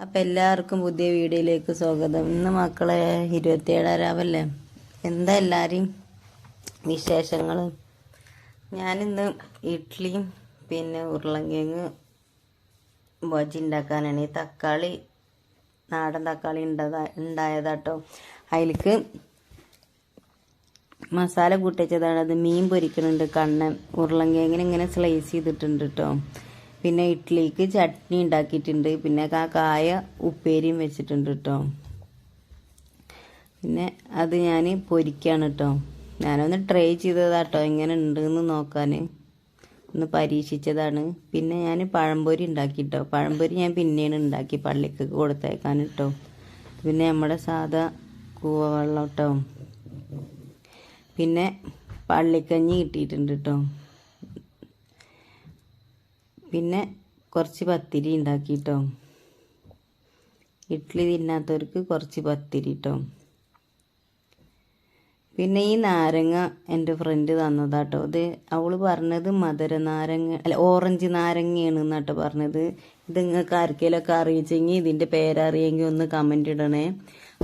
അപ്പം എല്ലാവർക്കും പുതിയ വീഡിയോയിലേക്ക് സ്വാഗതം. ഇന്ന് മക്കളെ 27 രാവല്ലേ. എന്താ എല്ലാവരെയും വിശേഷങ്ങൾ? ഞാനിന്ന് ഇഡ്ഡലിയും പിന്നെ ഉരുളങ്കിഴങ്ങ് ബജി ഉണ്ടാക്കാനാണ്. ഈ തക്കാളി നാടൻ തക്കാളി ഉണ്ടായതാട്ടോ. അതിലേക്ക് മസാല കൂട്ടിച്ചതാണ്. അത് മീൻ പൊരിക്കുന്നുണ്ട്, കണ്ണൻ ഉരുളങ്കിഴങ്ങിന് ഇങ്ങനെ സ്ലൈസ് ചെയ്തിട്ടുണ്ട് കേട്ടോ. പിന്നെ ഇഡ്ഡലിക്ക് ചട്നി ഉണ്ടാക്കിയിട്ടുണ്ട്. പിന്നെ കായ ഉപ്പേരിയും വെച്ചിട്ടുണ്ട് കേട്ടോ. പിന്നെ അത് ഞാൻ പൊരിക്കുകയാണ് കേട്ടോ. ഞാനൊന്ന് ട്രൈ ചെയ്തതാട്ടോ, എങ്ങനെ ഉണ്ടെന്ന് നോക്കാൻ ഒന്ന് പരീക്ഷിച്ചതാണ്. പിന്നെ ഞാൻ പഴംപൊരി ഉണ്ടാക്കിട്ടോ. പഴംപൊരി ഞാൻ പിന്നെയാണ് ഉണ്ടാക്കി പള്ളിക്ക് കൊടുത്തേക്കാൻ കേട്ടോ. പിന്നെ നമ്മുടെ സാധാ കൂവവെള്ളം കേട്ടോ. പിന്നെ പള്ളിക്കഞ്ഞി കിട്ടിയിട്ടുണ്ട് കേട്ടോ. പിന്നെ കുറച്ച് പത്തിരി ഉണ്ടാക്കി കേട്ടോ. ഇഡ്ഡലി തിന്നാത്തവർക്ക് കുറച്ച് പത്തിരി കേട്ടോ. പിന്നെ ഈ നാരങ്ങ എൻ്റെ ഫ്രണ്ട് തന്നതാട്ടോ. ഇത് അവൾ പറഞ്ഞത് മധുര നാരങ്ങ അല്ല ഓറഞ്ച് നാരങ്ങയാണ് എന്നാട്ടോ പറഞ്ഞത്. ഇത് നിങ്ങൾക്ക് ആർക്കെങ്കിലുമൊക്കെ അറിയിച്ചെങ്കിൽ ഇതിൻ്റെ പേരറിയെങ്കിൽ ഒന്ന് കമൻ്റ് ഇടണേ.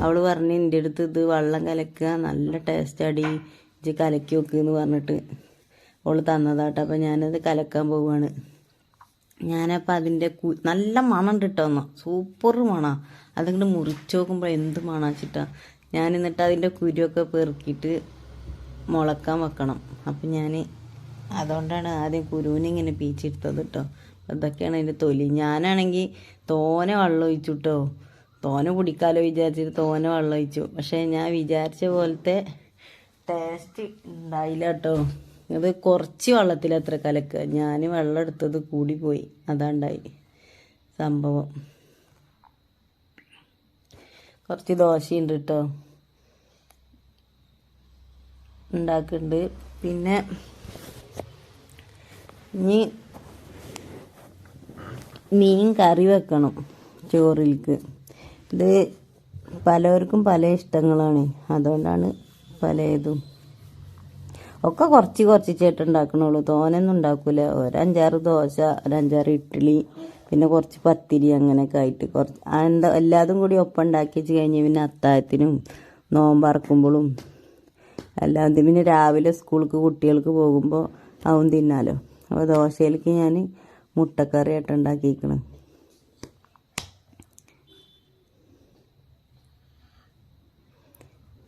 അവൾ പറഞ്ഞ് എൻ്റെ അടുത്ത് ഇത് വെള്ളം കലക്കുക, നല്ല ടേസ്റ്റ് അടി, ഇത് കലക്കി വെക്കുമെന്ന് പറഞ്ഞിട്ട് അവൾ തന്നതാട്ടോ. അപ്പം ഞാനത് കലക്കാൻ പോവുകയാണ്. ഞാനപ്പോൾ അതിൻ്റെ നല്ല മണം കിട്ടുമെന്നോ, സൂപ്പർ മണം. അതിങ്ങോട്ട് മുറിച്ച് നോക്കുമ്പോൾ എന്ത് മണം വെച്ചിട്ടാ. ഞാൻ എന്നിട്ട് അതിൻ്റെ കുരുവൊക്കെ പെറുക്കിയിട്ട് മുളക്കാൻ വെക്കണം. അപ്പം ഞാൻ അതുകൊണ്ടാണ് ആദ്യം കുരുവിനിങ്ങനെ പീച്ചെടുത്തത് കേട്ടോ. അതൊക്കെയാണ് അതിൻ്റെ തൊലി. ഞാനാണെങ്കിൽ തോനെ വെള്ളം ഒഴിച്ചു കേട്ടോ. തോനെ കുടിക്കാലോ വിചാരിച്ചിട്ട് തോനെ വെള്ളം ഒഴിച്ചു. പക്ഷേ ഞാൻ വിചാരിച്ച പോലത്തെ ടേസ്റ്റ് ഉണ്ടായില്ല കേട്ടോ. അത് കുറച്ച് വെള്ളത്തിൽ അത്ര കലക്കുക. ഞാൻ വെള്ളം എടുത്തത് കൂടിപ്പോയി, അതാണ്ടായി സംഭവം. കുറച്ച് ദോശയുണ്ട് കേട്ടോ, ഉണ്ടാക്കുന്നുണ്ട്. പിന്നെ ഇനി മീൻ കറി വെക്കണം ചോറിലേക്ക്. ഇത് പലവർക്കും പല ഇഷ്ടങ്ങളാണ്, അതുകൊണ്ടാണ് പലതും ഒക്കെ കുറച്ച് ചേട്ടുണ്ടാക്കണുള്ളൂ. തോനൊന്നും ഉണ്ടാക്കൂല. ഒരു 5-6 ദോശ, ഒരു 5-6 ഇഡ്ഡലി, പിന്നെ കുറച്ച് പത്തിരി, അങ്ങനെയൊക്കെ ആയിട്ട് കുറച്ച് എന്താ എല്ലാതും കൂടി ഒപ്പം ഉണ്ടാക്കി വെച്ച് കഴിഞ്ഞ് പിന്നെ അത്താഴത്തിനും നോമ്പറക്കുമ്പോഴും എല്ലാം. പിന്നെ രാവിലെ സ്കൂൾക്ക് കുട്ടികൾക്ക് പോകുമ്പോൾ അവൻ തിന്നാലോ. അപ്പോൾ ദോശയിലേക്ക് ഞാൻ മുട്ടക്കറി ആയിട്ട് ഉണ്ടാക്കിയിരിക്കണം.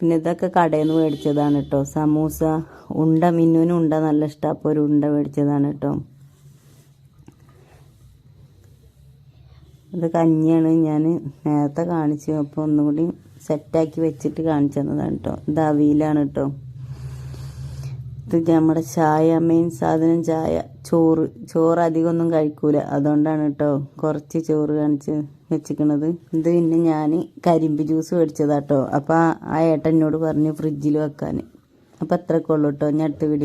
പിന്നെ ഇതൊക്കെ കടയിൽ നിന്ന് മേടിച്ചതാണ് കേട്ടോ. സമൂസ ഉണ്ട, മിന്നുവിനും ഉണ്ട നല്ല ഇഷ്ടം. അപ്പോൾ ഒരു ഉണ്ട മേടിച്ചതാണ് കേട്ടോ. ഇത് കഞ്ഞിയാണ്, ഞാൻ നേരത്തെ കാണിച്ചു. അപ്പോൾ ഒന്നും കൂടി സെറ്റാക്കി വെച്ചിട്ട് കാണിച്ചു തന്നതാണ് കേട്ടോ. ഇത് അവിയലാണ് കേട്ടോ. ഇത് നമ്മുടെ ചായ, മെയിൻ സാധനം ചായ. ചോറ് അധികമൊന്നും കഴിക്കൂല, അതുകൊണ്ടാണ് കേട്ടോ കുറച്ച് ചോറ് കാണിച്ച് വെച്ചിക്കണത്. ഇത് പിന്നെ ഞാൻ കരിമ്പ് ജ്യൂസ് മേടിച്ചതാട്ടോ. അപ്പോൾ ആ ഏട്ടൻ എന്നോട് പറഞ്ഞു ഫ്രിഡ്ജിൽ വെക്കാൻ. അപ്പോൾ അത്രയൊക്കെ ഉള്ളൂ കേട്ടോ. ഞാൻ അടുത്ത വീഡിയോ